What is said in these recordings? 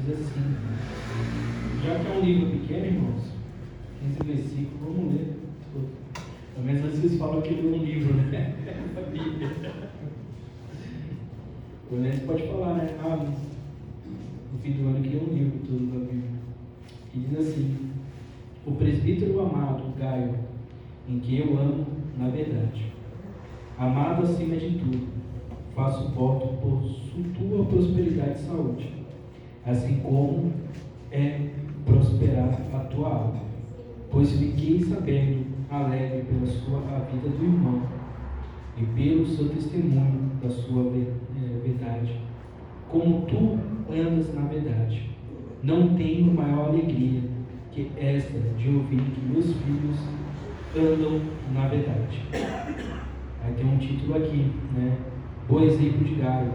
diz assim, já que é um livro pequeno, irmãos, 15 versículos, vamos ler. Pelo menos vocês falam que é um livro, né? A Bíblia. O Enes pode falar, né? No fim do ano que é um livro todo da Bíblia. E diz assim: o presbítero amado, Gaio, em que eu amo na verdade, amado acima de tudo, faço voto por tua prosperidade e saúde, assim como é prosperar a tua alma, pois fiquei sabendo alegre pela a vida do irmão e pelo seu testemunho da sua verdade, como tu andas na verdade. Não tenho maior alegria que esta de ouvir que meus filhos andam na verdade. Aí tem um título aqui, né? O exemplo de Gaio.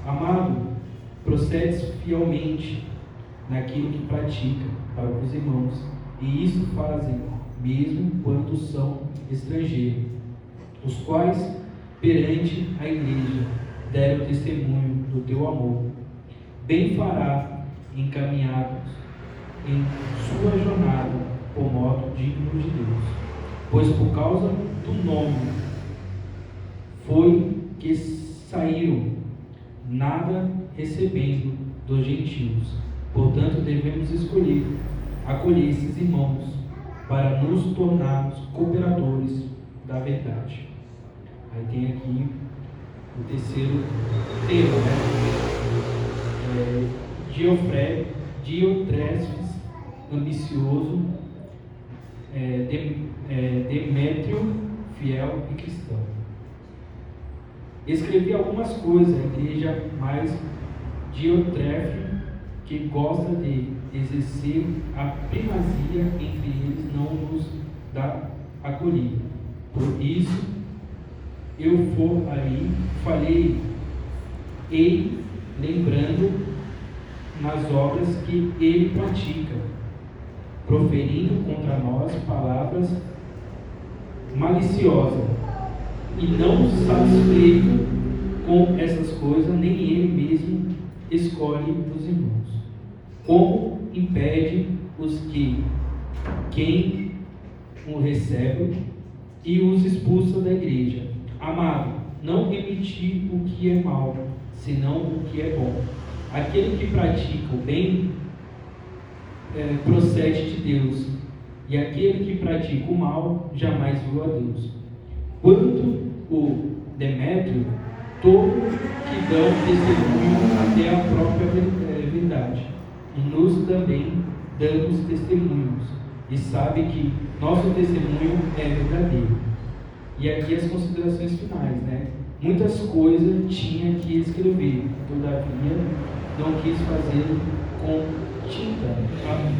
Amado, procedes fielmente naquilo que pratica para os irmãos, e isso fazem mesmo quando são estrangeiros, os quais perante a igreja deram testemunho do teu amor. Bem fará encaminhados em sua jornada por modo digno de Deus, pois por causa do nome foi que saíram, nada recebendo dos gentios. Portanto, devemos acolher esses irmãos para nos tornarmos cooperadores da verdade. Aí tem aqui o terceiro tema, né? Diotrefes, ambicioso, Demétrio, fiel e cristão. Escrevi algumas coisas à igreja, mas Diotrefes, que gosta de exercer a primazia entre eles, não nos dá acolhida. Por isso, eu falei, e lembrando nas obras que ele pratica, proferindo contra nós palavras maliciosas, e não satisfeito com essas coisas, nem ele mesmo escolhe os irmãos. Como impede os quem o recebe e os expulsa da igreja. Amado, não remitir o que é mal, senão o que é bom. Aquele que pratica o bem procede de Deus, e aquele que pratica o mal jamais viu a Deus. Quanto o Demétrio, todos que dão testemunho até a própria verdade, e nós também damos testemunhos, e sabe que nosso testemunho é verdadeiro. E aqui as considerações finais, né? Muitas coisas tinha que escrever, todavia não quis fazer com tinta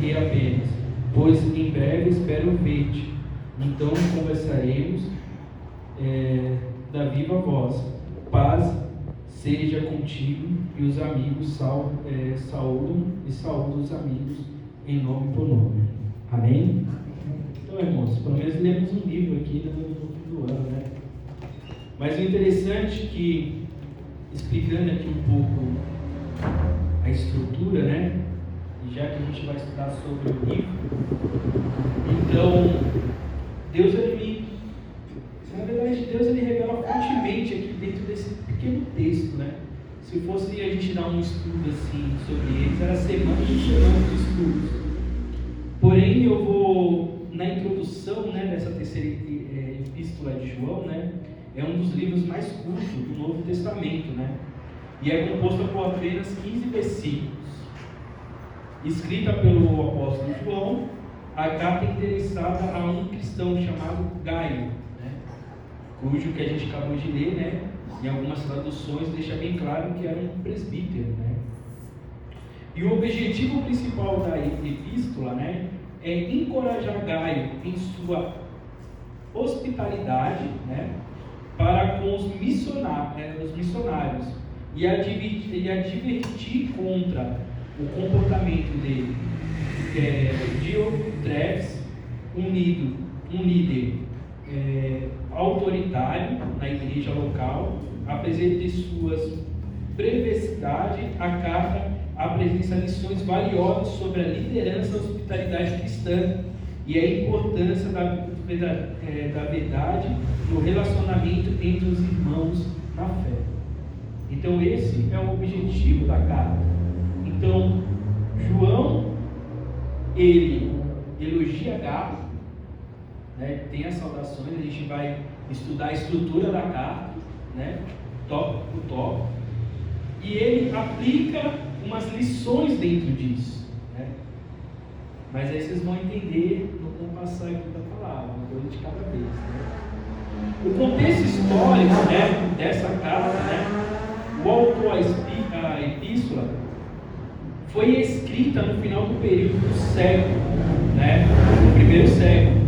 e apenas, pois em breve espero ver-te. Então conversaremos da viva voz. Paz seja contigo, e os amigos saúdam os amigos em nome por nome. Amém? Então, irmãos, pelo menos lemos um livro aqui no fim do ano, né? Mas o interessante é que, explicando aqui um pouco a estrutura, né? E já que a gente vai estudar sobre o livro, então, Deus, na verdade, Deus ele revela fortemente aqui dentro desse pequeno texto, né? Se fosse a gente dar um estudo assim sobre eles, era semanas e semanas de estudos. Porém, eu vou, na introdução, né, dessa terceira epístola de João, né? É um dos livros mais curtos do Novo Testamento, né? E é composta por apenas 15 versículos. Escrita pelo apóstolo João, a carta é interessada a um cristão chamado Gaio, né? Cujo que a gente acabou de ler, né? Em algumas traduções deixa bem claro que era um presbítero, né? E o objetivo principal da epístola, né, é encorajar Gaio em sua hospitalidade, né, para com os missionários e advertir contra o comportamento dele, Diotrefes, um líder autoritário na igreja local, apesar de suas brevidade, a carta apresenta lições valiosas sobre a liderança da hospitalidade cristã e a importância da verdade no relacionamento entre os irmãos na fé. Então esse é o objetivo da carta. Então João, ele elogia Gaio, né? Tem as saudações, a gente vai estudar a estrutura da carta, né? Tópico por tópico, e ele aplica umas lições dentro disso, né? Mas aí vocês vão entender no compassar aqui da palavra, uma coisa de cada vez, né? O contexto histórico, né, dessa carta, né, o autor, a epístola, foi escrita no final do período do século, né, no primeiro século,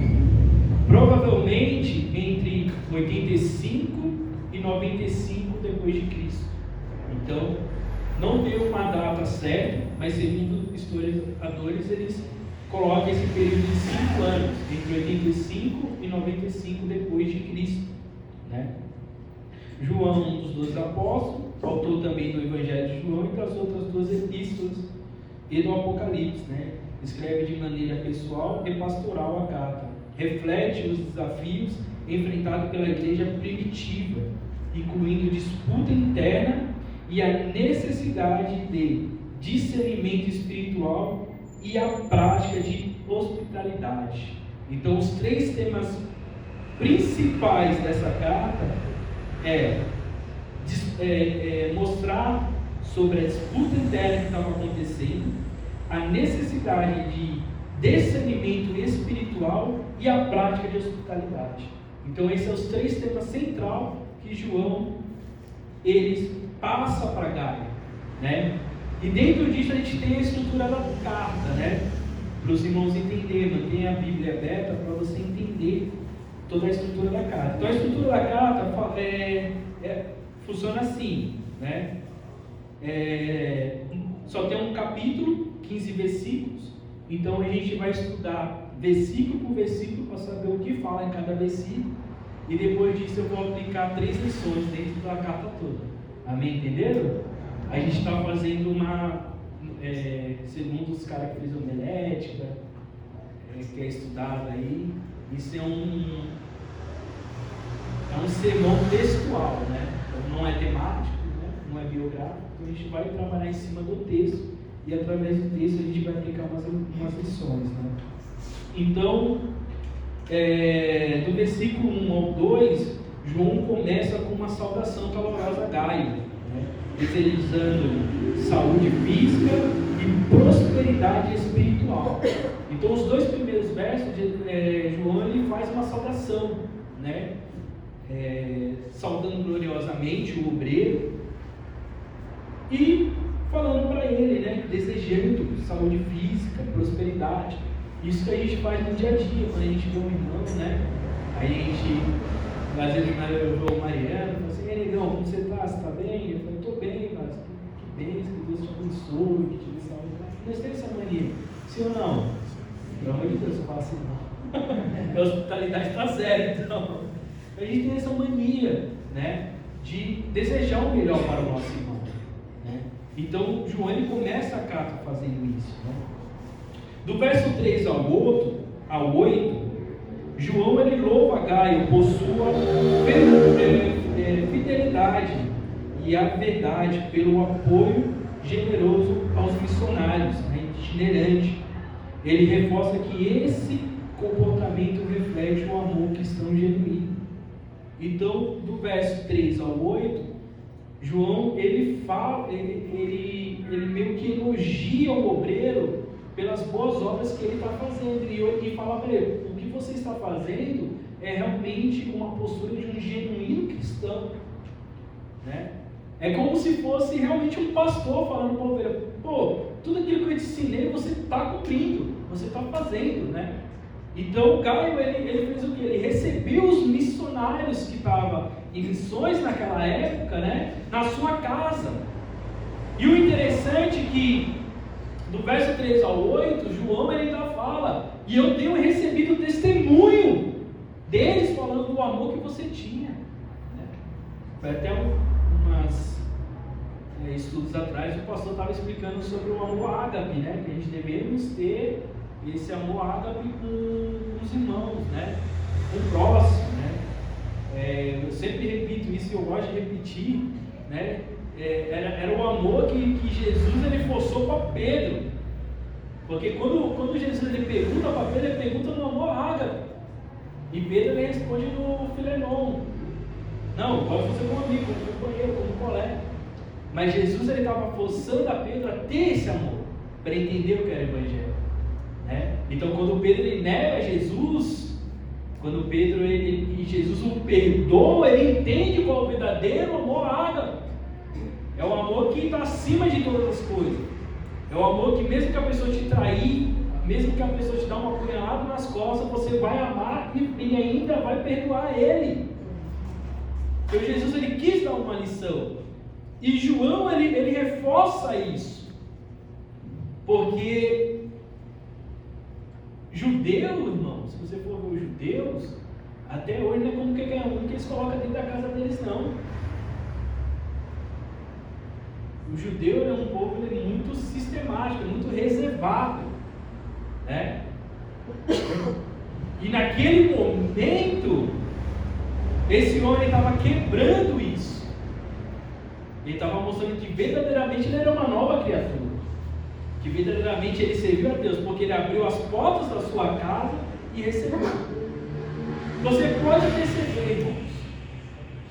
provavelmente entre 85 e 95 depois de Cristo. Então, não deu uma data certa, mas segundo historiadores, eles colocam esse período de 5 anos, entre 85 e 95 depois de Cristo, né? João, um dos 12 apóstolos, autor também do Evangelho de João e das outras 2 epístolas e do Apocalipse, né? Escreve de maneira pessoal e pastoral a carta. Reflete os desafios enfrentados pela igreja primitiva, incluindo disputa interna e a necessidade de discernimento espiritual e a prática de hospitalidade. Então, os 3 temas principais dessa carta é mostrar sobre a disputa interna que estava acontecendo, a necessidade de discernimento espiritual e a prática de hospitalidade. Então, esses são os 3 temas centrais que João eles passa para Gaio, né? E dentro disso a gente tem a estrutura da carta, né? Para os irmãos entenderem, mantenha a Bíblia aberta para você entender toda a estrutura da carta. Então a estrutura da carta funciona assim, né? Só tem um capítulo, 15 versículos, então a gente vai estudar versículo por versículo para saber o que fala em cada versículo, e depois disso eu vou aplicar 3 lições dentro da carta toda. Amém? Entenderam? A gente está fazendo segundo os caras que fez homilética, que é estudado aí, isso é um sermão textual, né? Então não é temático, né? Não é biográfico, então a gente vai trabalhar em cima do texto e através do texto a gente vai aplicar umas lições, né? Então, do versículo 1 ao 2, João começa com uma saudação calorosa a Gaio, né? Desejando saúde física e prosperidade espiritual. Então, os 2 primeiros versos de João ele faz uma saudação, né? Saudando gloriosamente o obreiro e falando para ele, né? Desejando saúde física, prosperidade. Isso que a gente faz no dia a dia, quando a gente vê um irmão, né? Aí a gente, às vezes eu vou o Mariano, falo assim: ei, negão, como você está? Você está bem? Eu falei: estou bem, mas que bem, que Deus te abençoe, que te dê saúde. Nós temos essa mania, sim ou não? Pelo amor de Deus, eu falo assim: não. A hospitalidade está zero, então. A gente tem essa mania, né? De desejar o melhor para o nosso irmão, né? Então, João ele começa a carta fazendo isso, né? Do verso 3 ao 8, João ele louva Gaio por sua fidelidade e a verdade, pelo apoio generoso aos missionários, né, itinerante. Ele reforça que esse comportamento reflete o amor cristão genuíno. Então, do verso 3 ao 8, João ele meio que elogia o obreiro pelas boas obras que ele está fazendo, e fala para ele: o que você está fazendo é realmente uma postura de um genuíno cristão, né? É como se fosse realmente um pastor falando para o ovelha: pô, tudo aquilo que eu te ensinei você está cumprindo, você está fazendo, né? Então Gaio ele fez o que? Ele recebeu os missionários que estavam em missões naquela época, né, na sua casa. E o interessante é que do verso 3 ao 8, João ele ainda fala: e eu tenho recebido testemunho deles falando do amor que você tinha, né? Foi até umas estudos atrás, o pastor estava explicando sobre o amor ágape, né? Que a gente devemos ter esse amor ágape com os irmãos, né? Com o próximo, né? Eu sempre repito isso e eu gosto de repetir, né? Era o amor que Jesus ele forçou para Pedro, porque quando Jesus ele pergunta para Pedro, ele pergunta no amor ágape, e Pedro ele responde no filenon. Não, pode fazer como amigo, como companheiro, como colega. Mas Jesus ele estava forçando a Pedro a ter esse amor, para entender o que era o Evangelho, né? Então quando Pedro ele nega Jesus, quando Pedro e Jesus o perdoa, ele entende qual é o verdadeiro amor ágape. É o amor que está acima de todas as coisas. É o amor que mesmo que a pessoa te trair, mesmo que a pessoa te dá uma apunhalada nas costas, você vai amar e ainda vai perdoar ele. Então Jesus ele quis dar uma lição. E João ele reforça isso. Porque judeu, irmão, se você for ver os judeus, até hoje não é como qualquer um que eles colocam dentro da casa deles, não. O judeu é um povo muito sistemático, muito reservado, né? E naquele momento, esse homem estava quebrando isso. Ele estava mostrando que verdadeiramente ele era uma nova criatura, que verdadeiramente ele serviu a Deus, porque ele abriu as portas da sua casa e recebeu. Você pode perceber, irmãos,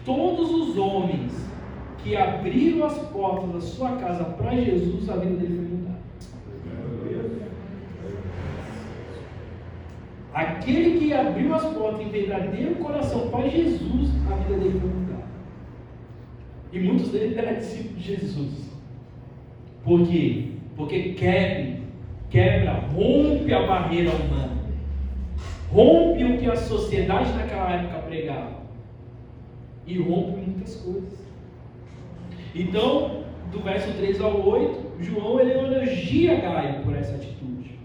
todos os homens que abriram as portas da sua casa para Jesus, a vida dele foi mudada. Aquele que abriu as portas em verdadeiro coração para Jesus, a vida dele foi mudada. E muitos deles eram discípulos de Jesus. Por quê? Porque quebra, rompe a barreira humana, rompe o que a sociedade naquela época pregava, e rompe muitas coisas. Então, do verso 3 ao 8, João ele elogia Gaio por essa atitude.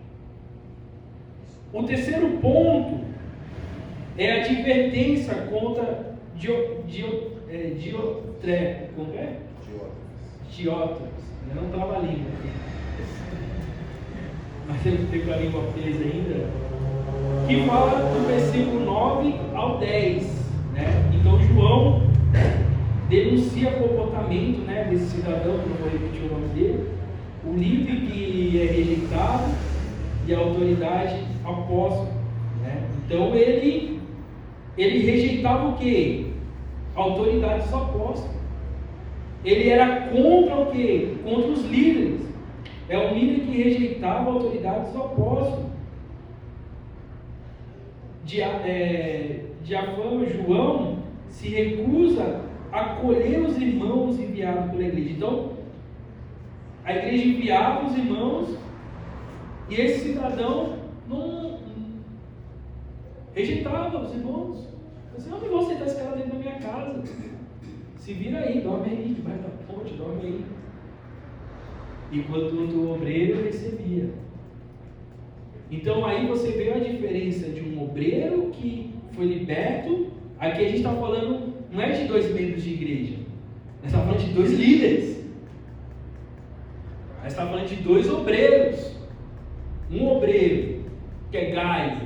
O terceiro ponto é a advertência contra Diótrefes. Como é? Diótrefes. Eu não trava a língua aqui. Mas ele tem com a língua presa ainda. Que fala do versículo 9 ao 10. Né? Então, João denuncia o comportamento, né, desse cidadão, que não vou repetir o nome dele, o líder que é rejeitado e a autoridade apóstolo, né? Então ele rejeitava o quê? A autoridade dos apóstolos. Ele era contra o quê? Contra os líderes. É um líder que rejeitava a autoridade dos apóstolos. Diafama João se recusa acolher os irmãos enviados pela igreja. Então, a igreja enviava os irmãos e esse cidadão não rejeitava os irmãos. Eu não vou aceitar esse cara dentro da minha casa. Se vira aí, dorme aí, debaixo da ponte, dorme aí. Enquanto o obreiro recebia. Então aí você vê a diferença de um obreiro que foi liberto. Aqui a gente está falando, não é de 2 membros de igreja, nós estamos falando de 2 líderes, nós estamos falando de 2 obreiros. Um obreiro que é Gaio,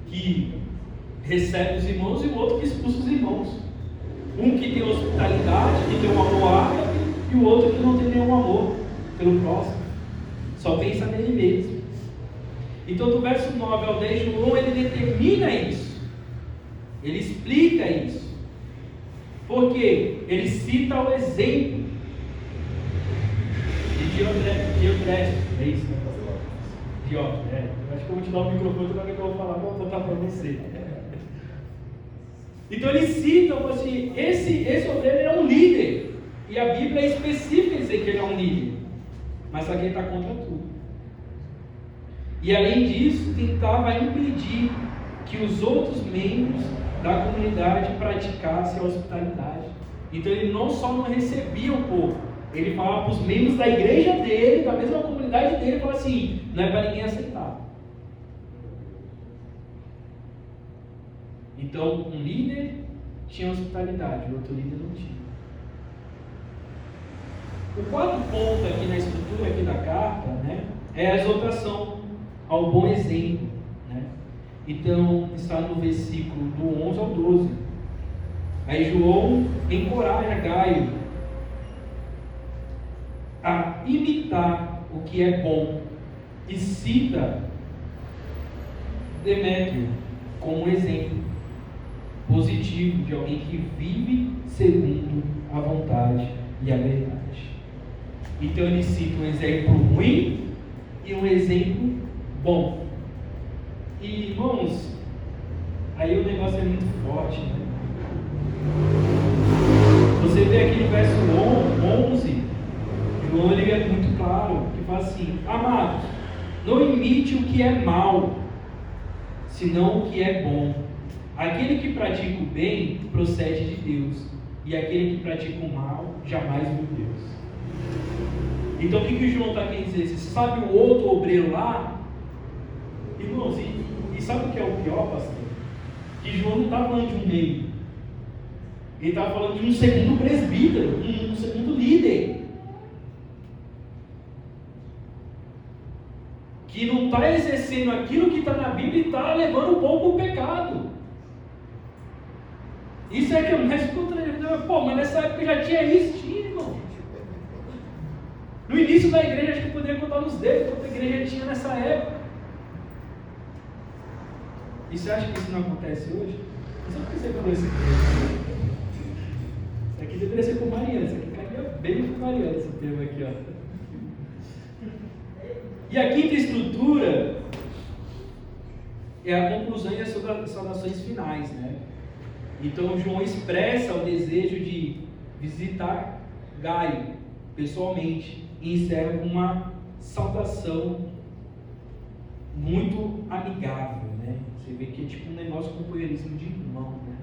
que recebe os irmãos, e o outro que expulsa os irmãos. Um que tem hospitalidade, que tem um amor ágape, e o outro que não tem nenhum amor pelo próximo, só pensa nele mesmo. Então do verso 9 ao 10, João ele determina isso. Ele explica isso. Porque ele cita o exemplo de Diótrefes. É isso, né? Diótrefes. Acho que eu vou te dar o microfone para que eu vou falar, vou contar para você. Então ele cita assim, esse obreiro é um líder. E a Bíblia é específica em dizer que ele é um líder. Mas só que ele está contra tudo. E além disso, tentava impedir que os outros membros da comunidade praticasse a hospitalidade. Então ele não só não recebia o povo, ele falava para os membros da igreja dele, da mesma comunidade dele, falava assim, não é para ninguém aceitar. Então um líder tinha hospitalidade, o outro líder não tinha. O quarto ponto aqui na estrutura aqui da carta, né, é a exortação ao bom exemplo, né? Então, está no versículo do 11 ao 12. Aí João encoraja Gaio a imitar o que é bom e cita Demétrio como um exemplo positivo de alguém que vive segundo a vontade e a verdade. Então ele cita um exemplo ruim e um exemplo bom. E irmãos, aí o negócio é muito forte, né? Você vê aqui no verso 11, João ele é muito claro, que fala assim: amados, não imite o que é mal, senão o que é bom. Aquele que pratica o bem procede de Deus, e aquele que pratica o mal jamais viu Deus. Então o que o João está querendo dizer? Você sabe o outro obreiro lá? Irmãos, e sabe o que é o pior, pastor? Que João não está falando de um meio, ele está falando de um segundo presbítero, um segundo líder, que não está exercendo aquilo que está na Bíblia e está levando o povo para o pecado. Isso é que eu mais contra. Pô, mas nessa época já tinha isso, irmão. No início da igreja, acho que eu poderia contar nos dedos quanto a igreja tinha nessa época. E você acha que isso não acontece hoje? Eu só pensei com esse termo. Isso aqui deveria ser com Mariana. Isso aqui caía bem com Mariana, esse termo aqui, ó. E a quinta estrutura é a conclusão e as saudações finais, né? Então João expressa o desejo de visitar Gaio pessoalmente e encerra com uma saudação muito amigável, né? Você vê que é tipo um negócio com companheirismo de irmão, né?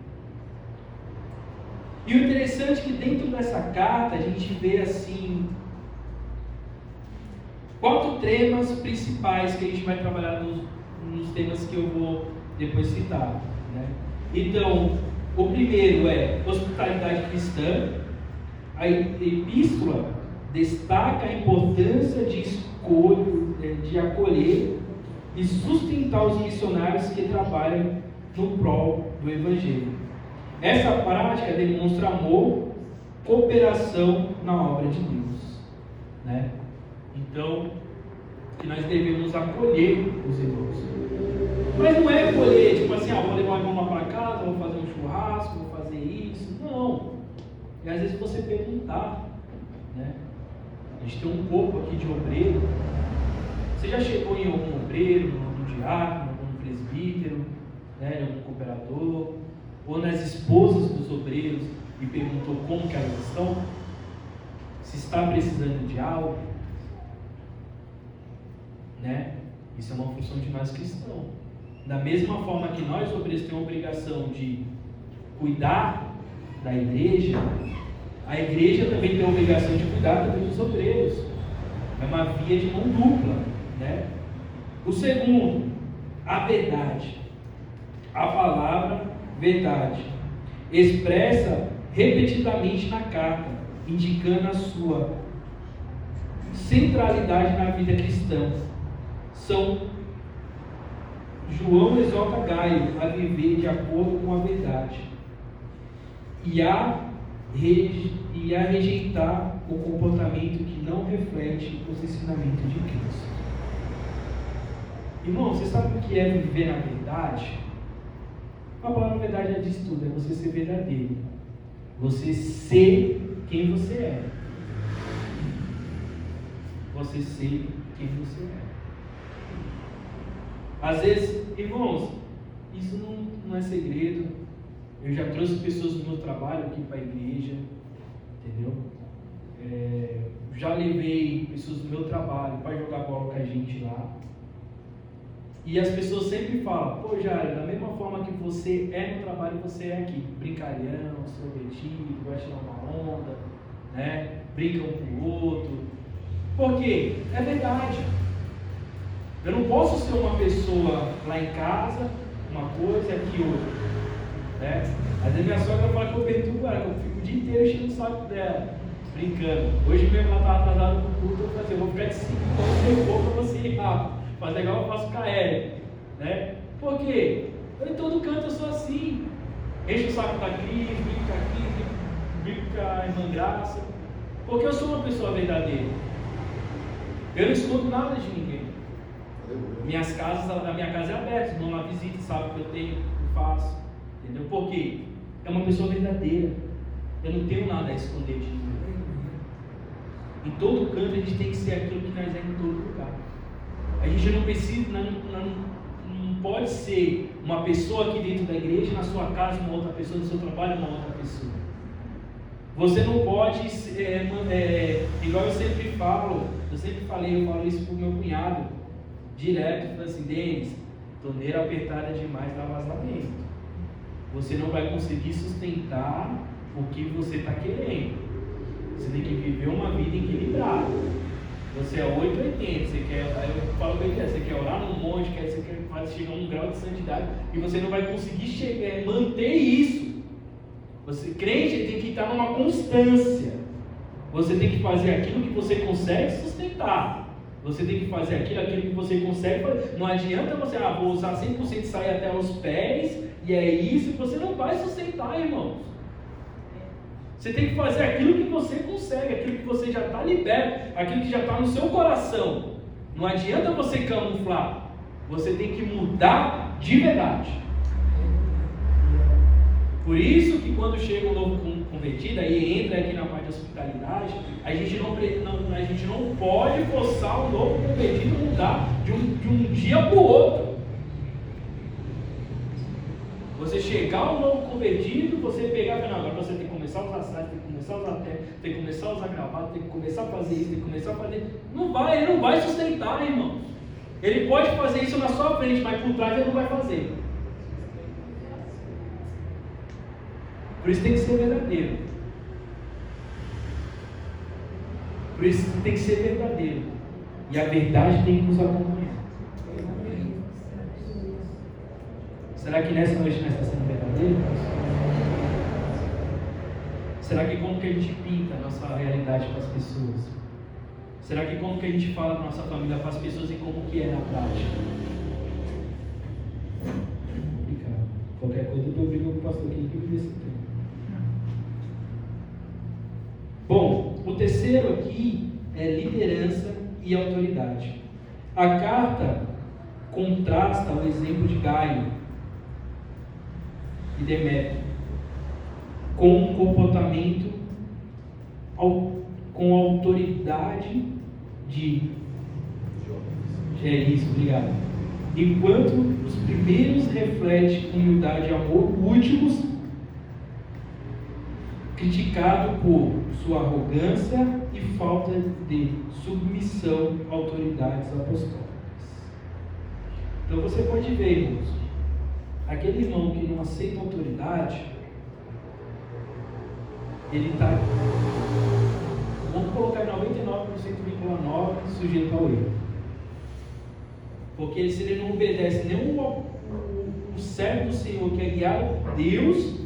E o interessante é que dentro dessa carta a gente vê assim 4 temas principais que a gente vai trabalhar nos temas que eu vou depois citar, né? Então, o primeiro é hospitalidade cristã. A epístola destaca a importância de acolher e sustentar os missionários que trabalham no prol do Evangelho. Essa prática demonstra amor, cooperação na obra de Deus, né? Então, que nós devemos acolher os irmãos. Mas não é acolher, tipo assim, vou levar uma para casa, vou fazer um churrasco, vou fazer isso. Não. E às vezes você perguntar, né? A gente tem um corpo aqui de obreiro. Você já chegou em algum obreiro, em algum diácono, em algum presbítero, né, em algum cooperador, ou nas esposas dos obreiros e perguntou como que elas estão? Se está precisando de algo? Né? Isso é uma função de nós cristãos. Da mesma forma que nós, obreiros, temos a obrigação de cuidar da igreja, a igreja também tem a obrigação de cuidar também dos obreiros. É uma via de mão dupla, né? O segundo, a verdade. A palavra verdade expressa repetidamente na carta, indicando a sua centralidade na vida cristã. João exorta Gaio a viver de acordo com a verdade e a rejeitar o comportamento que não reflete os ensinamentos de Cristo. Irmão, você sabe o que é viver na verdade? A palavra verdade já diz tudo, é você ser verdadeiro, você ser quem você é, você ser quem você é. Às vezes, irmãos, isso não é segredo. Eu já trouxe pessoas do meu trabalho aqui para a igreja, entendeu? Já levei pessoas do meu trabalho para jogar bola com a gente lá. E as pessoas sempre falam: pô, Jair, da mesma forma que você é no trabalho, você é aqui. Brincalhão, extrovertido, gosta de tirar uma onda, né? Brinca um com o outro. Por quê? É verdade. Eu não posso ser uma pessoa lá em casa, uma coisa, aqui outra, né? Às vezes minha sogra fala que eu perturbo ela, que eu fico o dia inteiro enchendo o saco dela. brincando. Hoje mesmo ela estava atrasada no culto, eu falei assim, eu vou ficar de 5 quando eu for para você ir rápido. Fazer igual eu faço com a Érica, né? Por quê? Eu em todo canto eu sou assim. Enche o saco da Cris, brinca aqui, brinca a irmã Graça. Porque eu sou uma pessoa verdadeira. Eu não escondo nada de ninguém. A minha casa é aberta, não lá visita, sabe o que eu tenho, eu faço. Entendeu? Por quê? É uma pessoa verdadeira. Eu não tenho nada a esconder de ninguém. Em todo canto a gente tem que ser aquilo que nós é em todo lugar. A gente não precisa, não pode ser uma pessoa aqui dentro da igreja, na sua casa uma outra pessoa, no seu trabalho uma outra pessoa. Você não pode, igual eu sempre falo, eu falo isso pro meu cunhado, direto, falo assim, Denis, torneira apertada demais dá vazamento. Você não vai conseguir sustentar o que você está querendo. Você tem que viver uma vida equilibrada. Você é 880, você quer, eu falo bem que você quer orar num monte, você quer chegar a um grau de santidade, e você não vai conseguir manter isso. Você, crente, tem que estar numa constância. Você tem que fazer aquilo que você consegue sustentar. Você tem que fazer aquilo que você consegue fazer. Não adianta você, vou usar 100% sair até os pés, e é isso, você não vai sustentar, irmãos. Você tem que fazer aquilo que você consegue, aquilo que você já está liberto, aquilo que já está no seu coração. Não adianta você camuflar. Você tem que mudar de verdade. Por isso que quando chega um novo convertido, aí entra aqui na parte de hospitalidade, a gente não pode forçar o novo convertido a mudar de um dia para o outro. Você chegar um novo convertido, você pegar, não, agora você tem que começar a usar saia, tem que começar a usar terno, tem que começar a usar gravata, tem que começar a fazer isso, tem que começar a fazer. Ele não vai sustentar, irmãos. Ele pode fazer isso na sua frente, mas por trás ele não vai fazer. Por isso tem que ser verdadeiro. Por isso tem que ser verdadeiro. E a verdade tem que nos acompanhar. Será que nessa noite nós estamos sendo verdadeiros? Será que como que a gente pinta a nossa realidade para as pessoas? Será que como que a gente fala da nossa família para as pessoas e como que é na prática? Qualquer coisa eu obrigo o pastor aqui que vive esse tempo. Bom, o terceiro aqui é liderança e autoridade. A carta contrasta o exemplo de Gaio e Demétrio com um comportamento com autoridade de isso, obrigado. Enquanto os primeiros refletem humildade e amor, últimos criticado por sua arrogância e falta de submissão a autoridades apostólicas. Então você pode ver, irmãos, aquele irmão que não aceita autoridade, ele está, vamos colocar 99,9% sujeito ao erro. Porque se ele não obedece nem o servo do Senhor, que é guiado por Deus,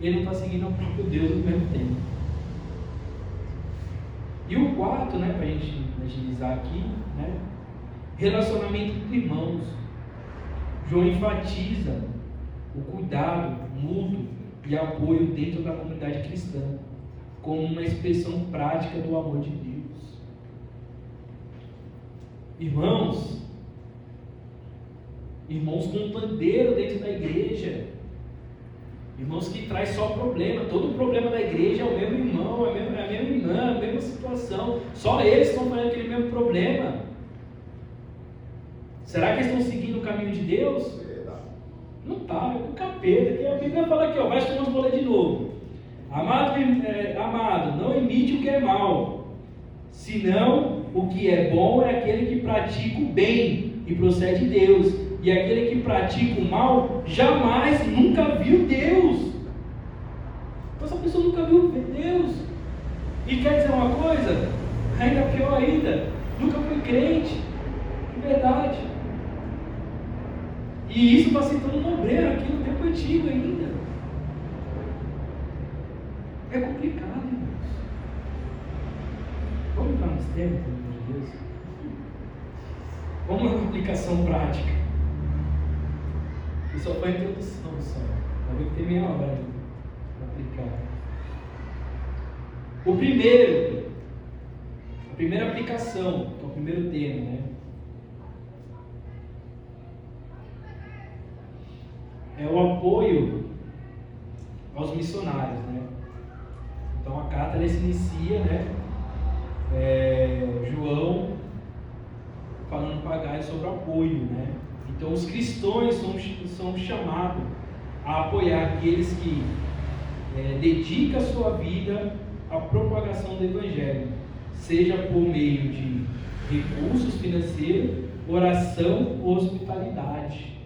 ele não está seguindo o próprio Deus no mesmo tempo. E o quarto, para a gente agilizar aqui, relacionamento com irmãos. João enfatiza o cuidado mútuo e apoio dentro da comunidade cristã, como uma expressão prática do amor de Deus. Irmãos com pandeiro dentro da igreja, irmãos que traz só problema. Todo problema da igreja é o mesmo irmão, é a mesma irmã, a mesma situação, só eles estão fazendo aquele mesmo problema. Será que eles estão seguindo o caminho de Deus? Não está, é do capeta. Que a Bíblia fala aqui, vai tomar os boletos de novo. Amado, não imite o que é mal, senão o que é bom é aquele que pratica o bem e procede de Deus. E aquele que pratica o mal jamais, nunca viu Deus. Essa pessoa nunca viu Deus. E quer dizer uma coisa? Ainda pior ainda, nunca foi crente. De verdade. E isso está sentando um obreiro aqui no tempo antigo ainda. É complicado, irmãos. Vamos entrar nos temas, pelo amor de Deus. Vamos uma aplicação prática. Isso só foi a introdução só. Vai ver que tem meia hora para aplicar. A primeira aplicação, que é o primeiro tema, né? É o apoio aos missionários, né? Então a carta ela se inicia, né? João falando para Gaio sobre apoio, né? Então os cristãos são chamados a apoiar aqueles que dedicam a sua vida à propagação do Evangelho, seja por meio de recursos financeiros, oração ou hospitalidade,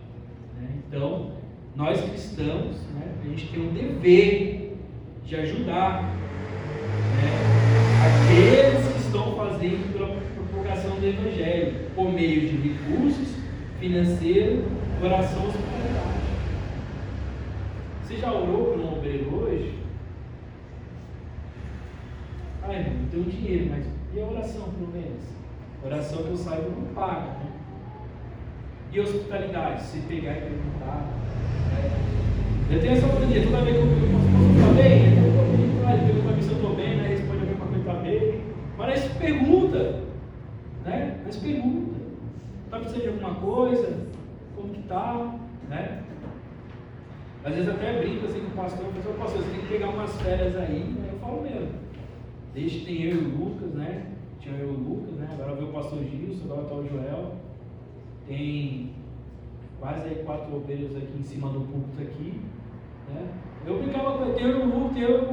né? Então nós cristãos, né, a gente tem um dever de ajudar, né, aqueles que estão fazendo pela propagação do Evangelho, por meio de recursos financeiros, oração e hospitalidade. Você já orou por um obreiro hoje? Ai, não tenho dinheiro, mas e a oração pelo menos? Oração que eu saiba não paga, né? E a hospitalidade? Se pegar e perguntar. Eu tenho essa mania, toda vez que eu posso estar bem, ele pergunta se eu estou bem, né? Responde a mesma coisa, está bem. Mas pergunta, né? Mas pergunta. Está precisando de alguma coisa? Como que está? Né? Às vezes até brinco assim com o pastor, pastor, você tem que pegar umas férias aí, né? Eu falo mesmo. Desde que tem eu e o Lucas, né? Tinha eu e o Lucas, né? Agora veio o pastor Gilson, agora está o Joel. Tem quase 4 obreiros aqui em cima do púlpito aqui, né? Eu brincava com ele, tem eu e o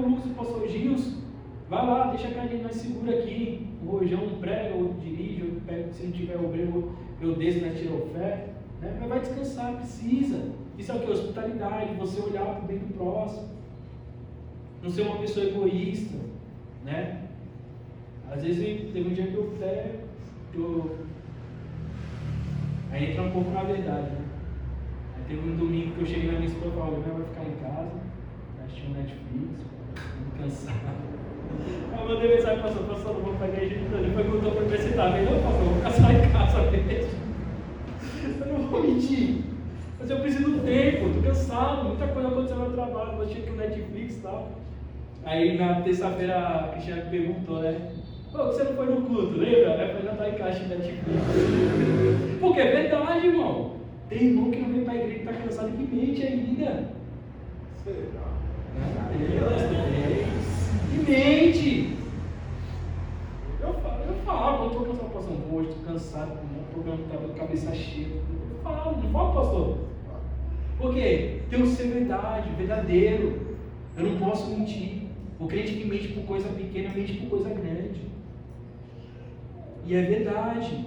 Lucas e o pastor Gilson. Vai lá, deixa a carinha, nós segura aqui. O Rojão prega, ou dirige, ou pega, se não tiver obreiro, eu desço, nós tira o fé, né? Mas vai descansar, precisa. Isso é o que? Hospitalidade, você olhar para o bem do próximo. Não ser uma pessoa egoísta, né? Às vezes teve um dia que aí entra um pouco na verdade, né? Aí teve um domingo que eu cheguei na minha esposa e falei, vai ficar em casa, assistir um Netflix, muito cansado. Aí eu mandei mensagem para o pastor, não vou para a igreja, ele perguntou para mim se estava bem, não, pastor, vou ficar só em casa mesmo. Eu não vou mentir, mas eu preciso do tempo, estou cansado, muita coisa aconteceu no trabalho, vou assistir aqui o Netflix e tal. Aí na terça-feira a Cristiane perguntou, né? Pô, você não foi no culto, lembra? Aí eu falei, não, tá em caixa de Netflix. Porque é verdade, irmão. Tem irmão que não vem para a igreja e está cansado que mente ainda. Será? Que mente. Eu falo, quando estou cansado, pastor, hoje estou cansado, o programa está com a cabeça cheia. Eu falo, não falo, pastor. Por quê? Tem que ser verdade, verdadeiro. Eu não posso mentir. O crente que mente por coisa pequena, mente por coisa grande. E é verdade.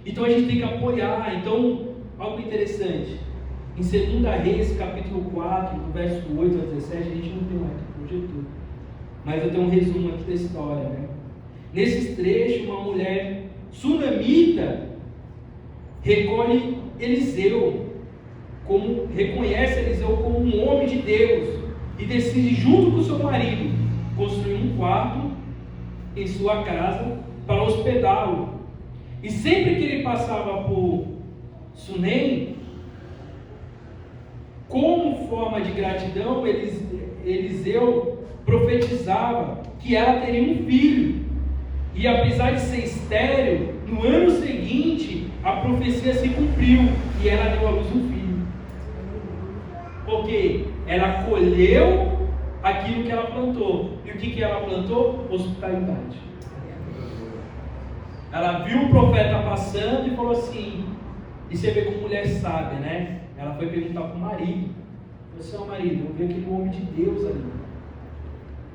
Então a gente tem que apoiar. Então, algo interessante. Em 2 Reis, capítulo 4, do verso 8 a 17, a gente não tem mais projetor. Mas eu tenho um resumo aqui da história, né? Nesses trechos, uma mulher sunamita recolhe Eliseu, reconhece Eliseu como um homem de Deus e decide, junto com seu marido, construir um quarto em sua casa para hospedá-lo. E sempre que ele passava por Sunem, como forma de gratidão, Eliseu profetizava que ela teria um filho. E apesar de ser estéril, no ano seguinte a profecia se cumpriu e ela deu à luz um filho. Porque ela colheu aquilo que ela plantou. E o que ela plantou? Hospitalidade. Ela viu o profeta passando e falou assim, e você vê como mulher sábia, né? Ela foi perguntar para o marido, você é o marido, eu vi aquele homem de Deus ali,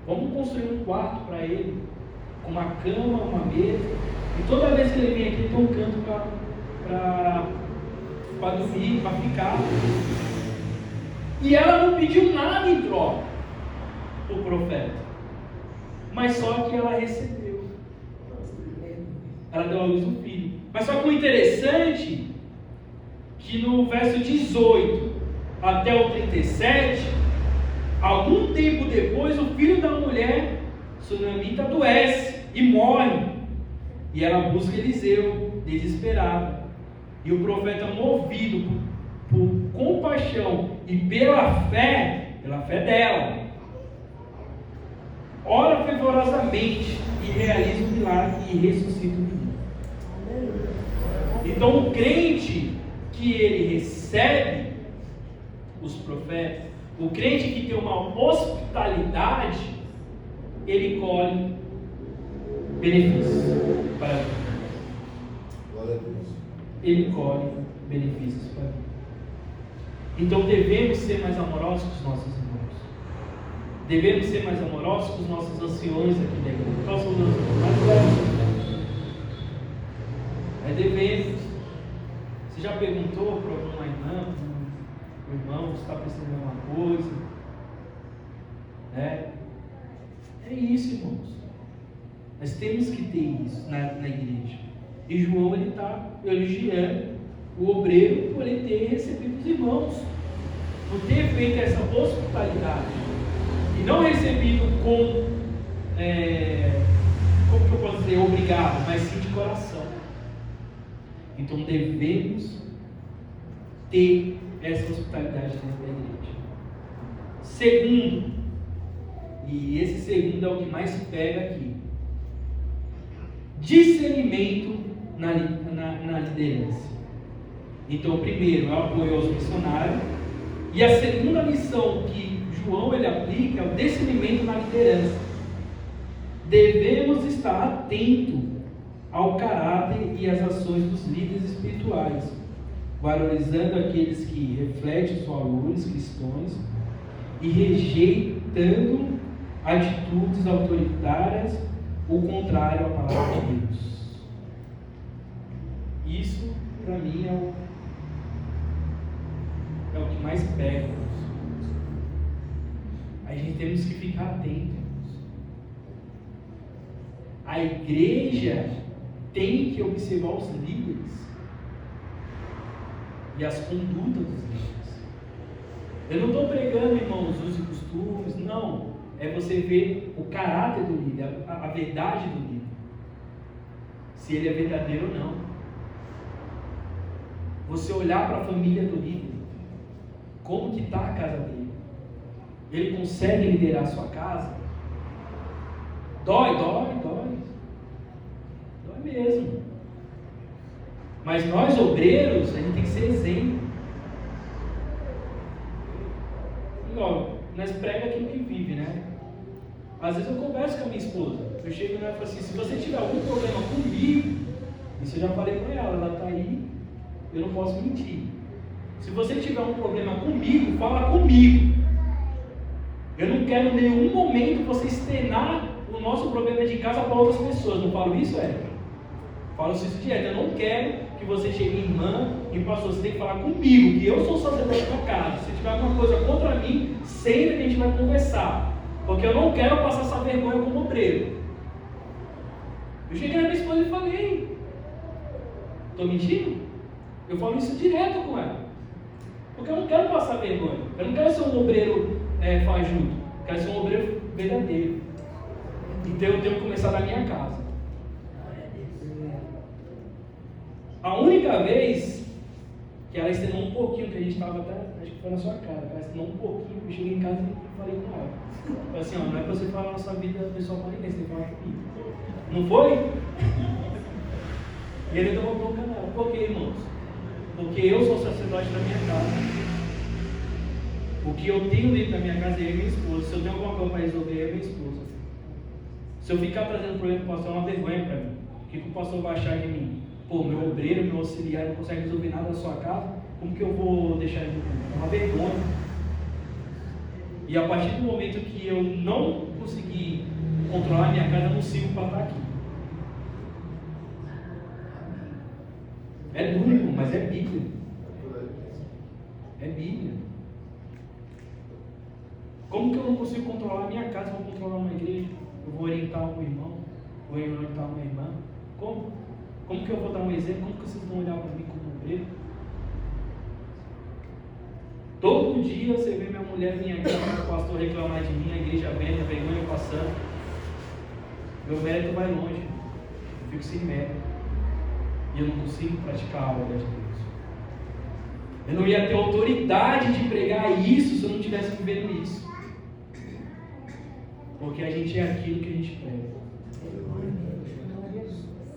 vamos construir um quarto para ele, com uma cama, uma mesa, e toda vez que ele vem aqui, ele tem um canto para dormir, para ficar. E ela não pediu nada em troca do profeta, mas só que ela recebeu. Ela deu à luz um filho. Mas só que o interessante que no verso 18 até o 37, algum tempo depois, o filho da mulher sunamita adoece. e morre. E ela busca Eliseu, desesperada. E o profeta, movido por compaixão e pela fé dela, ora fervorosamente e realiza um milagre e ressuscita o menino. Então o crente que ele recebe os profetas, o crente que tem uma hospitalidade, ele colhe benefícios para a vida. Glória a Deus. Ele colhe benefícios para a vida. Então devemos ser mais amorosos com os nossos irmãos. Devemos ser mais amorosos com os nossos anciões aqui da igreja. Quais são os anciões mais velhos? É devemos. Você já perguntou para alguma irmã, para um irmão, se está precisando de alguma coisa? É isso, irmãos. Nós temos que ter isso na igreja. E João, ele está elogiando o obreiro por ele ter recebido os irmãos, por ter feito essa hospitalidade. E não recebido como que eu posso dizer, obrigado, mas sim de coração. Então devemos ter essa hospitalidade dentro da igreja. Segundo, e esse segundo é o que mais pega aqui, discernimento na liderança. Então, primeiro é o apoio aos missionários, e a segunda missão que João ele aplica é o discernimento na liderança. Devemos estar atentos ao caráter e às ações dos líderes espirituais, valorizando aqueles que refletem os valores cristãos e rejeitando atitudes autoritárias ou contrárias à palavra de Deus. Isso, para mim, é o que mais pega. A gente temos que ficar atento. A igreja tem que observar os líderes e as condutas dos líderes. Eu não estou pregando, irmãos, usos e costumes, não. É você ver o caráter do líder, a verdade do líder. Se ele é verdadeiro ou não. Você olhar para a família do líder. Como que está a casa dele? Ele consegue liderar a sua casa? Dói mesmo. Mas nós obreiros, a gente tem que ser exemplo. Igual, nós pregamos aquilo que vive, né? Às vezes eu converso com a minha esposa. Eu chego nela e falo assim: se você tiver algum problema comigo, isso eu já falei com ela está aí, eu não posso mentir. Se você tiver um problema comigo, fala comigo. Eu não quero em nenhum momento você externar o nosso problema de casa para outras pessoas. Não falo isso, Érica? Falo isso direto. Eu não quero que você chegue, irmã e pastor, você tem que falar comigo, que eu sou sacerdote da casa. Se tiver alguma coisa contra mim, sempre a gente vai conversar. Porque eu não quero passar essa vergonha como obreiro. Eu cheguei na minha esposa e falei: estou mentindo? Eu falo isso direto com ela. Porque eu não quero passar vergonha. Eu não quero ser um obreiro fajuto. Eu quero ser um obreiro verdadeiro. Então eu tenho que começar da minha casa. A única vez que ela estendeu um pouquinho, que a gente estava até, acho que foi na sua casa, ela estendeu um pouquinho, eu cheguei em casa e falei com ela. Falei assim: não é para você falar a nossa vida pessoal para ninguém, você tem que falar comigo. Não foi? E ele deu uma bronca nela. Por quê, irmãos? Porque eu sou sacerdote da minha casa. O que eu tenho dentro da minha casa é eu e minha esposa. Se eu tenho alguma coisa para resolver, é minha esposa. Se eu ficar trazendo problema para o pastor, é uma vergonha para mim. O que o pastor vai achar de mim? Pô, meu obreiro, meu auxiliar não consegue resolver nada na sua casa, como que eu vou deixar ele resolver? É uma vergonha. E a partir do momento que eu não conseguir controlar a minha casa, eu não sigo para estar aqui. É duro, mas é Bíblia. É Bíblia. Como que eu não consigo controlar a minha casa, vou controlar uma igreja? Eu vou orientar um irmão, vou orientar uma irmã? Como? Como que eu vou dar um exemplo? Como que vocês vão olhar para mim como obreiro? Todo dia você vê minha mulher vir aqui, o pastor reclamar de mim, a igreja vendo, a vergonha passando. Meu mérito vai longe. Eu fico sem mérito. E eu não consigo praticar a obra de Deus. Eu não ia ter autoridade de pregar isso se eu não estivesse vivendo isso. Porque a gente é aquilo que a gente prega.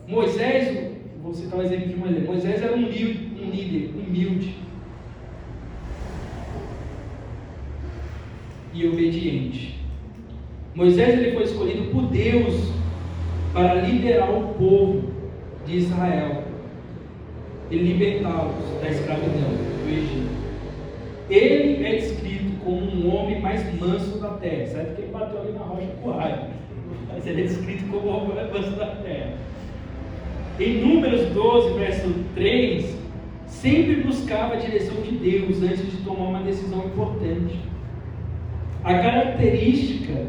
Moisés, vou citar o exemplo de Moisés. Moisés era um líder humilde e obediente. Moisés ele foi escolhido por Deus para liderar o povo de Israel e libertá-los da escravidão do Egito. Ele é descrito como um homem mais manso da terra, certo? Que ele bateu ali na rocha com raiva, mas ele é descrito como o homem mais manso da terra. Em Números 12, verso 3, sempre buscava a direção de Deus antes de tomar uma decisão importante. A característica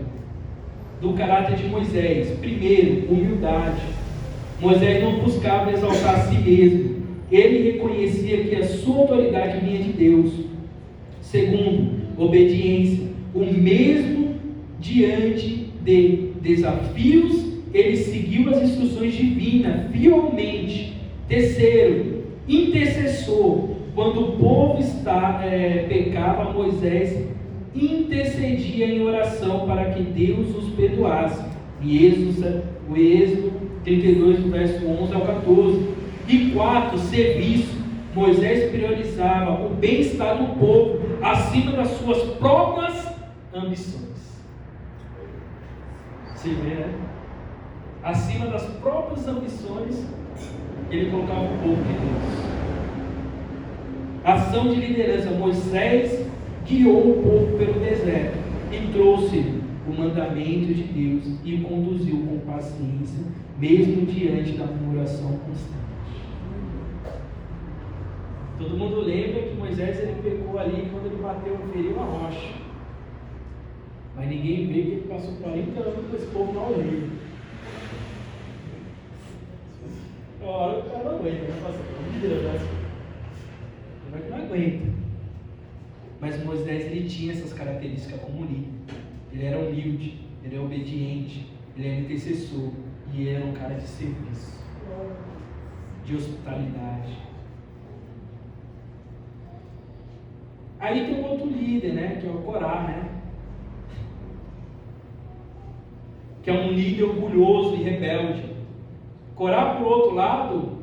do caráter de Moisés: primeiro, humildade. Moisés não buscava exaltar a si mesmo, ele reconhecia que a sua autoridade vinha de Deus. Segundo, obediência. O mesmo diante de desafios, ele seguiu as instruções divinas fielmente. Terceiro, intercessor. Quando o povo pecava, Moisés intercedia em oração para que Deus os perdoasse. O Êxodo 32, verso 11 ao 14. E quarto, serviço. Moisés priorizava o bem-estar do povo acima das suas próprias ambições. Você vê, né? Acima das próprias ambições, ele colocava o povo de Deus. Ação de liderança. Moisés guiou o povo pelo deserto e trouxe o mandamento de Deus e o conduziu com paciência, mesmo diante da murmuração constante. Todo mundo lembra que Moisés ele pecou ali quando ele feriu a rocha. Mas ninguém vê que ele passou 40 anos com esse povo na orelha. Ora, o cara não aguenta, né? Como é que não aguenta? Mas Moisés ele tinha essas características como líder. Ele era humilde, ele era obediente, ele era intercessor e ele era um cara de serviço, de hospitalidade. Aí tem um outro líder, né, que é o Corá, né? Que é um líder orgulhoso e rebelde. Corá, por outro lado,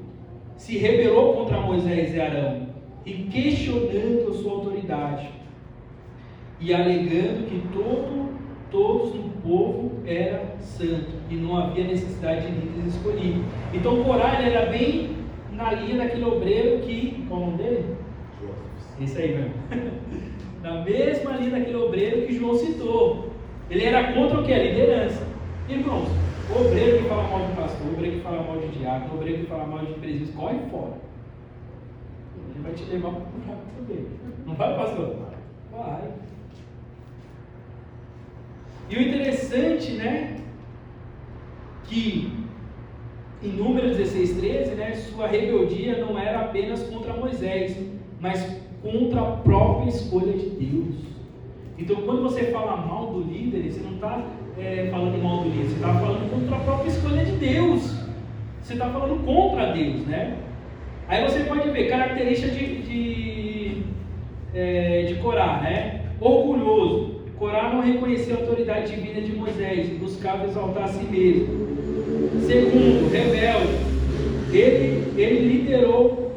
se rebelou contra Moisés e Arão e questionando a sua autoridade e alegando que todos no povo era santo e não havia necessidade de líderes escolhidos. Então Corá ele era bem na linha daquele obreiro que, qual é o nome dele? Isso aí mesmo. Na mesma linha daquele obreiro que João citou. Ele era contra o que? A liderança. Irmãos, o obreiro que fala mal de pastor, o obreiro que fala mal de diácono, o obreiro que fala mal de presídio, corre fora. Ele vai te levar para o buraco também. Não vai, pastor? Vai. E o interessante, né, que em Números 16:13, né, sua rebeldia não era apenas contra Moisés, mas contra a própria escolha de Deus. Então, quando você fala mal do líder, você não está falando mal do líder, você está falando contra a própria escolha de Deus. Você está falando contra Deus, né? Aí você pode ver característica de Corá, né? Orgulhoso. Corá não reconhecia a autoridade divina de Moisés e buscava exaltar a si mesmo. Segundo, rebelde. Ele liderou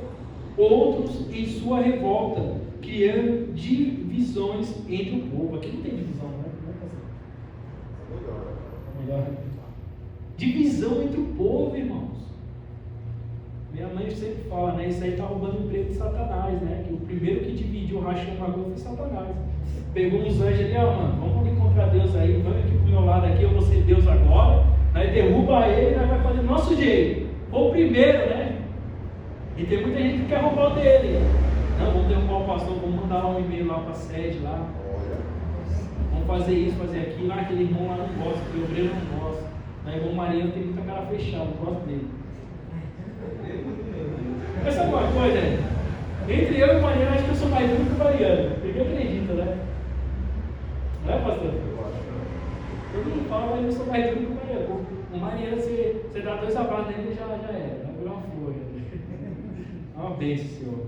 outros em sua revolta, criando divisões entre o povo. Aqui não tem divisão, né? Melhor. Divisão entre o povo, irmãos. Minha mãe sempre fala, né? Isso aí está roubando o emprego de Satanás, né? Que o primeiro que dividiu, rachou uma coisa foi Satanás. Pegou uns anjos ali, ó, mano, vamos encontrar Deus aí, vamos aqui pro meu lado aqui, eu vou ser Deus agora. Nós derruba ele, nós vai fazer do nosso jeito. Foi o primeiro, né? E tem muita gente que quer roubar o dele. Não, vamos derrubar o pastor, vamos mandar lá um e-mail lá para a sede lá. Vamos fazer isso, fazer aquilo. Ah, aquele irmão lá não gosta, aquele obreiro não gosta. O irmão Mariano tem muita cara fechada, não gosto dele. Mas sabe uma coisa? Entre eu e o Mariano, acho que eu sou mais duro que o Mariano. Ninguém acredita, né? Não é, pastor? Todo mundo fala, mas eu sou mais duro que o Mariano. O marinheiro, você dá 2 abraços nele, já era. Já virou uma flor. É uma bênção, Senhor.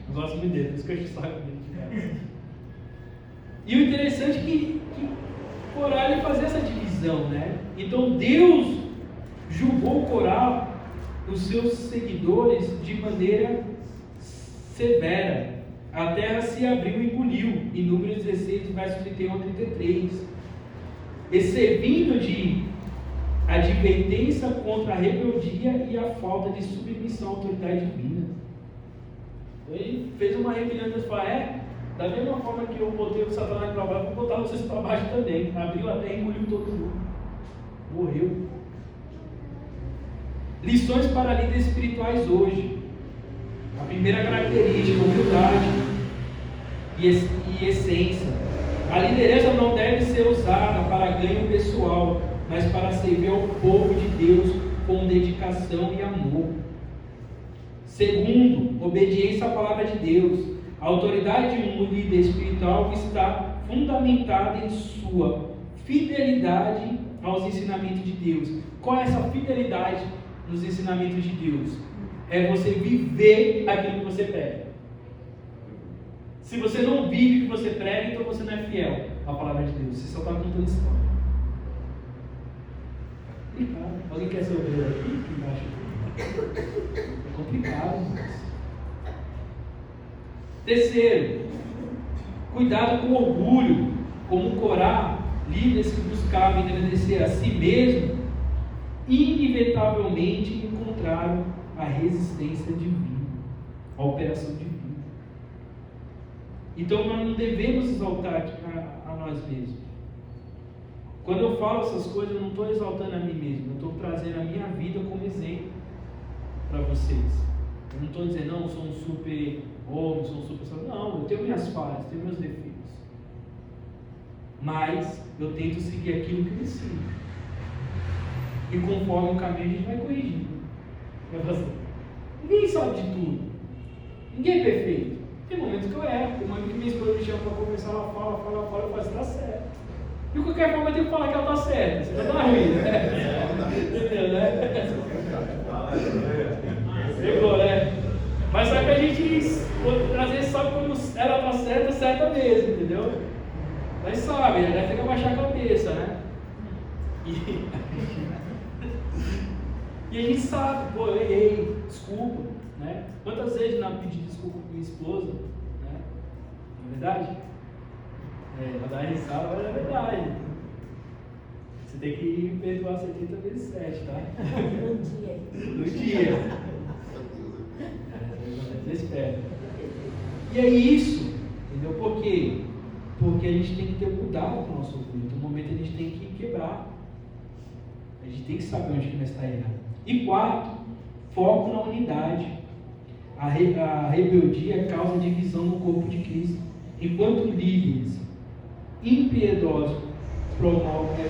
Eu gosto muito dele, por isso que eu encho o saco dele de casa. E o interessante é que Corá ele fazia essa divisão, né? Então Deus julgou Corá, os seus seguidores, de maneira severa. A terra se abriu e engoliu, em Números 16, versos 31 a 33. E servindo de advertência contra a rebeldia e a falta de submissão à autoridade divina. Ele fez uma rebelião e Deus falou: da mesma forma que eu botei o Satanás para baixo, vou botar vocês para baixo também. Abriu a terra e engoliu todo mundo. Morreu. Lições para líderes espirituais hoje. A primeira característica, humildade e essência. A liderança não deve ser usada para ganho pessoal, mas para servir ao povo de Deus com dedicação e amor. Segundo, obediência à palavra de Deus. A autoridade de um líder espiritual está fundamentada em sua fidelidade aos ensinamentos de Deus. Qual é essa fidelidade nos ensinamentos de Deus? É você viver aquilo que você prega. Se você não vive o que você prega, então você não é fiel à palavra de Deus. Você só está contando história. Complicado. Alguém quer ser ovelha aqui embaixo? É complicado, mas... Terceiro, cuidado com o orgulho. Como Corá, líderes que buscavam engrandecer a si mesmo, inevitavelmente encontraram a resistência divina, a operação divina. Então nós não devemos exaltar a nós mesmos. Quando eu falo essas coisas, eu não estou exaltando a mim mesmo, eu estou trazendo a minha vida como exemplo para vocês. Eu não estou dizendo, não, eu sou um super homem, sou um super... Não, eu tenho minhas falhas, tenho meus defeitos. Mas eu tento seguir aquilo que eu ensino. E conforme o caminho a gente vai corrigindo. Ninguém sabe de tudo. Ninguém é perfeito. Tem momentos que eu erro, tem momentos que minha esposa me chama para conversar, ela fala, eu falo, está certo. De qualquer forma eu tenho que falar que ela está certa, você está ruim, né? Entendeu, né? Pegou, né? Mas só que a gente às vezes sabe quando ela está certa mesmo, entendeu? Mas sabe, né? Tem que abaixar a cabeça, né? E a gente sabe, pô, eu errei, desculpa, né? Quantas vezes não pedi desculpa para minha esposa, né? Não é verdade? Ela dá risada, mas é verdade. Você tem que perdoar 70 vezes 7, tá? No dia. Você espera. E é isso, entendeu? Por quê? Porque a gente tem que ter cuidado com o nosso orgulho. No momento a gente tem que quebrar. A gente tem que saber onde que nós está errado. E quarto, foco na unidade. A rebeldia causa divisão no corpo de Cristo. Enquanto líderes impiedosos promovem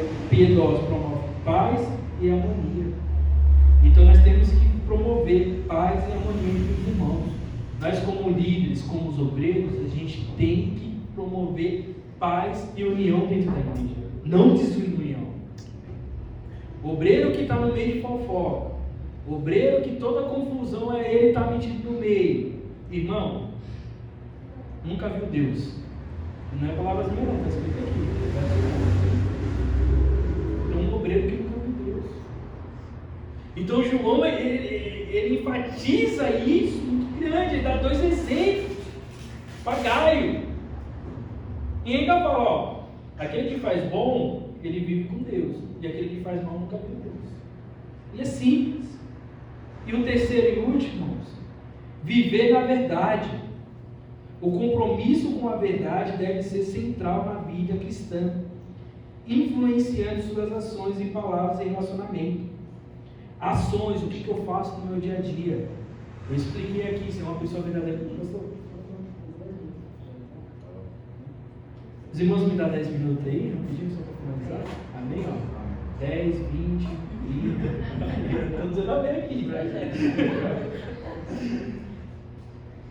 paz e harmonia. Então nós temos que promover paz e harmonia entre os irmãos. Nós, como líderes, como os obreiros, a gente tem que promover paz e união dentro da igreja, não desunião. Obreiro que está no meio de fofoca, obreiro que toda confusão é ele estar metido no meio, irmão, nunca viu Deus. Não é palavras minhas, não, está escrito aqui. É um obreiro que nunca viu Deus. Então João ele enfatiza isso muito grande, ele dá 2 exemplos para Gaio. E ainda fala, ó, aquele que faz bom, ele vive com Deus, e aquele que faz mal nunca viu Deus. E é simples. E o terceiro e último, irmãos, viver na verdade. O compromisso com a verdade deve ser central na vida cristã, influenciando suas ações e palavras em relacionamento. Ações, o que eu faço no meu dia a dia. Eu expliquei aqui, se é uma pessoa verdadeira. Os irmãos me dão 10 minutos aí, rapidinho, só para finalizar. Amém? Ó. 10, 20, 30. Estou dizendo amém aqui.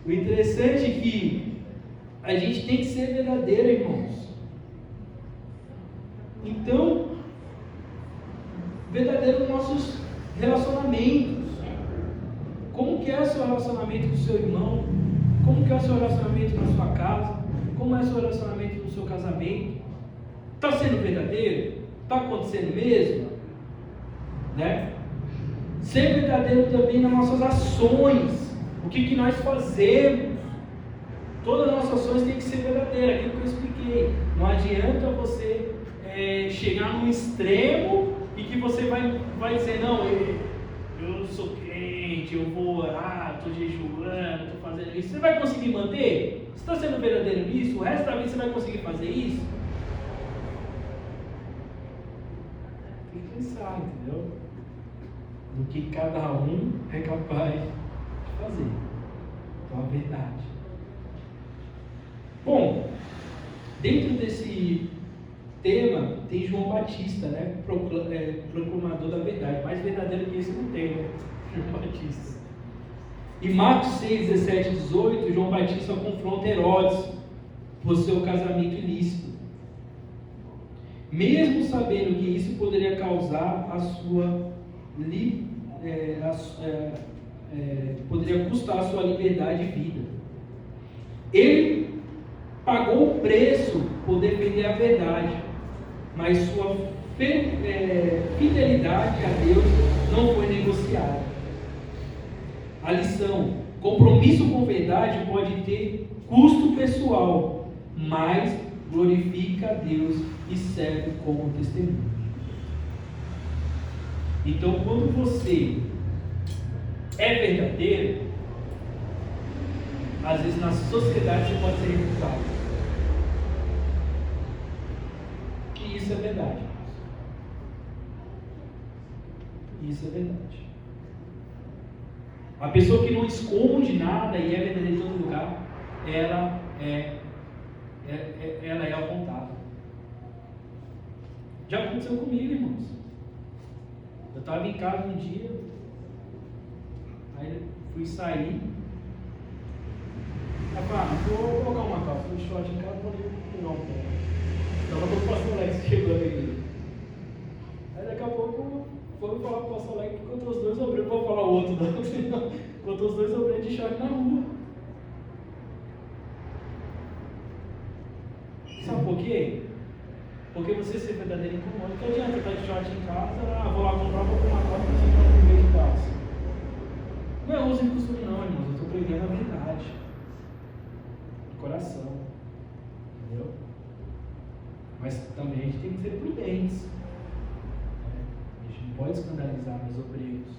O interessante é que a gente tem que ser verdadeiro, irmãos. Então, verdadeiro nos nossos relacionamentos. Como que é o seu relacionamento com o seu irmão? Como que é o seu relacionamento na sua casa? Como é o seu relacionamento no seu casamento? Está sendo verdadeiro? Está acontecendo mesmo? Né? Ser verdadeiro também nas nossas ações. O que nós fazemos? Todas as nossas ações têm que ser verdadeiras, aquilo que eu expliquei. Não adianta você chegar num extremo e que você vai dizer, não, eu sou crente, eu vou orar, estou jejuando, estou fazendo isso. Você vai conseguir manter? Você está sendo verdadeiro nisso? O resto da vida você vai conseguir fazer isso? Tem que pensar, entendeu? Do que cada um é capaz de fazer. Então, a verdade. Bom, dentro desse tema tem João Batista, né? Proclamador da verdade. Mais verdadeiro que esse não tem, né? João Batista. Em Marcos 6, 17 e 18, João Batista confronta Herodes por seu casamento ilícito. Mesmo sabendo que isso poderia causar a sua poderia custar a sua liberdade e vida. Ele pagou o preço por defender a verdade, mas sua fidelidade a Deus não foi negociada. A lição: compromisso com verdade pode ter custo pessoal, mas glorifica a Deus e serve como testemunho. Então, quando você é verdadeiro, às vezes na sociedade você pode ser recusado. E isso é verdade. Isso é verdade. A pessoa que não esconde nada e é verdadeira em todo lugar, ela é apontada. Já aconteceu comigo, irmãos. Eu estava em casa um dia, aí fui sair. Vou colocar uma calça, um short em casa, vou pegar um pé. Então eu tô com o pastor Alex chegando aí. Aí daqui a pouco, vou falar com o pastor Alex que encontrou os dois obreiros, vou falar o outro não. Encontrou os dois obreiros de short na rua. Sabe por quê? Porque você ser verdadeiro incomoda. Não adianta estar de short em casa, vou lá comprar, vou pôr uma calça e você vai viver de calça. Não é uso e costume não, irmãos, eu estou pregando a verdade. Coração, entendeu? Mas também a gente tem que ser prudentes, né? A gente não pode escandalizar os obreiros,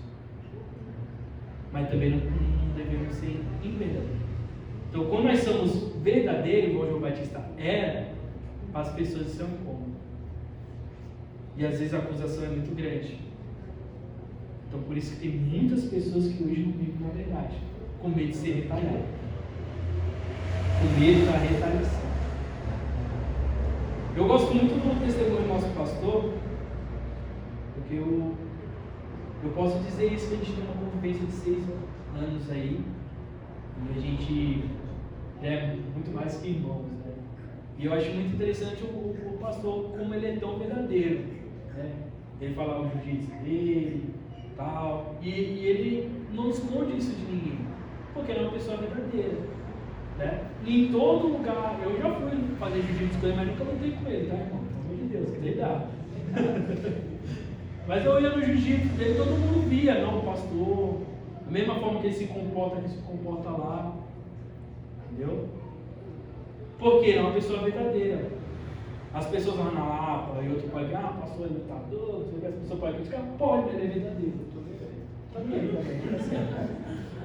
mas também não devemos ser inverdadeiros. Então, quando nós somos verdadeiros, igual João Batista era, as pessoas são incômodas, e às vezes a acusação é muito grande. Então, por isso que tem muitas pessoas que hoje não vivem na verdade, com medo de ser retalhado, com medo da retaliação. Eu gosto muito do testemunho do nosso pastor, porque eu posso dizer isso, que a gente tem uma convivência de 6 anos aí, e a gente é muito mais que irmãos, né? E eu acho muito interessante o pastor, como ele é tão verdadeiro, né? Ele fala o jiu-jitsu dele, tal, e ele não esconde isso de ninguém, porque ele é uma pessoa verdadeira, né? E em todo lugar, eu já fui fazer jiu-jitsu com ele, mas nunca lutei com ele, tá, irmão? Pelo amor de Deus, que daí dá. Mas eu ia no jiu-jitsu dele, todo mundo via, não, o pastor, da mesma forma que ele se comporta lá, entendeu? Porque é uma pessoa verdadeira. As pessoas lá na Lapa e outro pode dizer, pastor é lutador, as pessoas podem criticar, pode, mas ele é verdadeiro. Também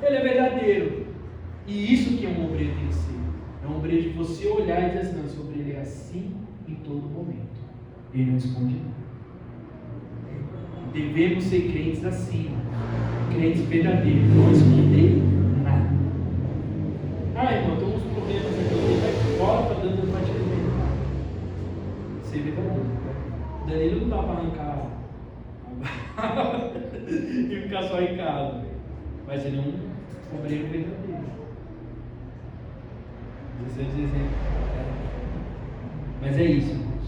ele é verdadeiro. E isso que é um obreiro tem que ser. É um obreiro de você olhar e dizer assim, não, esse obreiro é assim em todo momento. Ele não esconde nada. Devemos ser crentes assim, crentes verdadeiros, não esconder nada. Irmão, tem uns problemas aqui, ele vai fora, tá dando pra te alimentar. Ser verdadeiro. Danilo não dá pra arrancar e ficar só em casa, mas ele é um obreiro verdadeiro. Mas é isso, irmãos.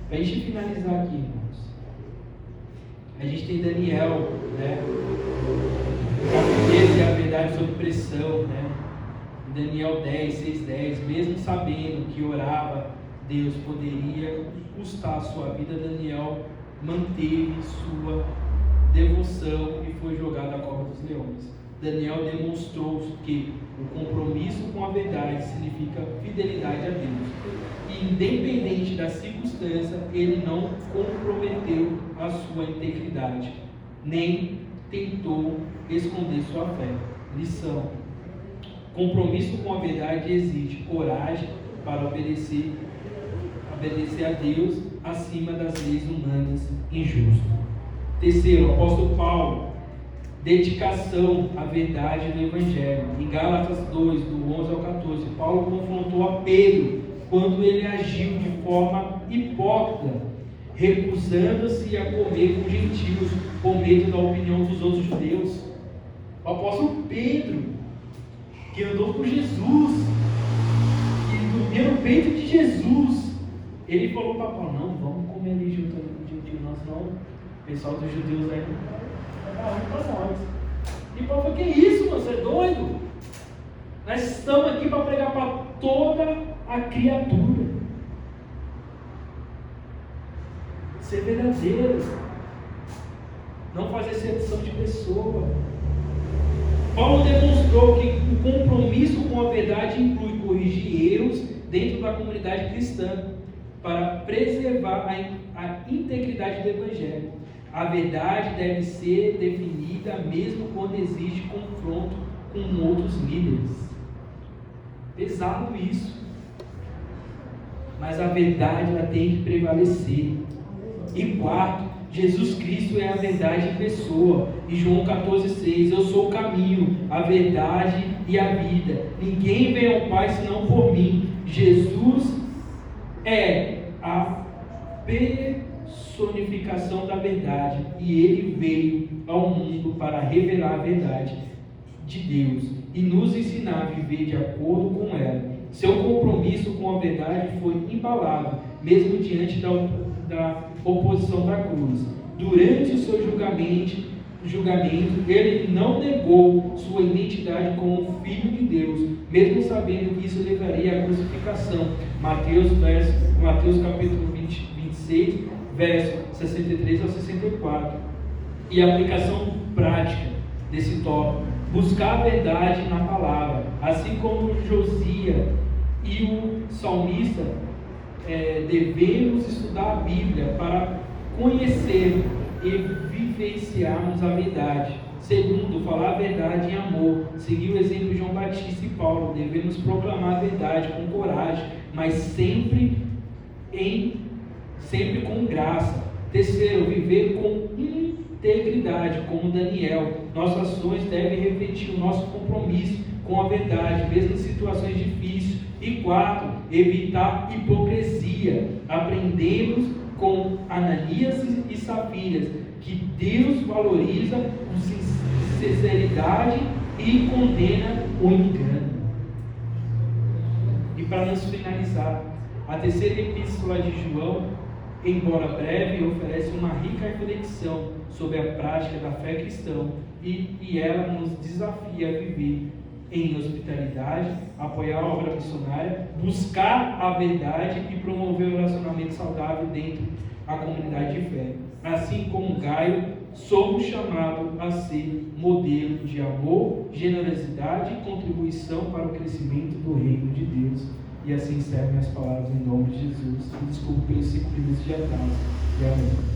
Para a gente finalizar aqui, irmãos, A gente tem Daniel, né? A firmeza e a verdade sob pressão, né? Daniel 10, 6:10, mesmo sabendo que orava, Deus poderia custar a sua vida, Daniel manteve sua devoção e foi jogado à cova dos leões. Daniel demonstrou que o compromisso com a verdade significa fidelidade a Deus. E independente da circunstância, ele não comprometeu a sua integridade, nem tentou esconder sua fé. Lição: compromisso com a verdade exige coragem para obedecer a Deus acima das leis humanas injustas. Terceiro, o apóstolo Paulo, dedicação à verdade do Evangelho. Em Gálatas 2, do 11 ao 14, Paulo confrontou a Pedro quando ele agiu de forma hipócrita, recusando-se a comer com gentios por medo da opinião dos outros judeus. O apóstolo Pedro, que andou com Jesus, que dormia no peito de Jesus, ele falou para Paulo: não, vamos comer ali junto com o gentio, não, senão o pessoal dos judeus aí vai dar ruim para nós. E Paulo falou: que isso, mano, você é doido? Nós estamos aqui para pregar para toda a criatura. Ser verdadeiro, não fazer exceção de pessoa. Paulo demonstrou que o compromisso com a verdade inclui corrigir erros dentro da comunidade cristã para preservar a integridade do Evangelho. A verdade deve ser definida mesmo quando existe confronto com outros líderes. Pesado isso. Mas a verdade ela tem que prevalecer. E quarto, Jesus Cristo é a verdade em pessoa. Em João 14,6, eu sou o caminho, a verdade e a vida. Ninguém vem ao Pai senão por mim. Jesus é a personificação da verdade e ele veio ao mundo para revelar a verdade de Deus e nos ensinar a viver de acordo com ela. Seu compromisso com a verdade foi imbalável, mesmo diante da oposição da cruz. Durante o seu julgamento, ele não negou sua identidade como filho de Deus, mesmo sabendo que isso levaria à crucificação. Mateus capítulo 26, verso 63 ao 64. E a aplicação prática desse tópico: buscar a verdade na palavra, assim como Josias e o salmista, devemos estudar a Bíblia para conhecer e vivenciarmos a verdade. Segundo, falar a verdade em amor. Seguir o exemplo de João Batista e Paulo. Devemos proclamar a verdade com coragem, mas sempre com graça. Terceiro, viver com integridade, como Daniel. Nossas ações devem refletir o nosso compromisso com a verdade, mesmo em situações difíceis. E quarto, evitar hipocrisia. Aprendemos com Ananias e Safiras que Deus valoriza com sinceridade e condena o engano. E para nos finalizar, a terceira epístola de João, embora breve, oferece uma rica reflexão sobre a prática da fé cristã e ela nos desafia a viver em hospitalidade, apoiar a obra missionária, buscar a verdade e promover o relacionamento saudável dentro da comunidade de fé. Assim como Gaio, somos chamados a ser modelo de amor, generosidade e contribuição para o crescimento do reino de Deus. E assim encerro minhas palavras em nome de Jesus. Me desculpe pelos 5 minutos de atraso. E amém.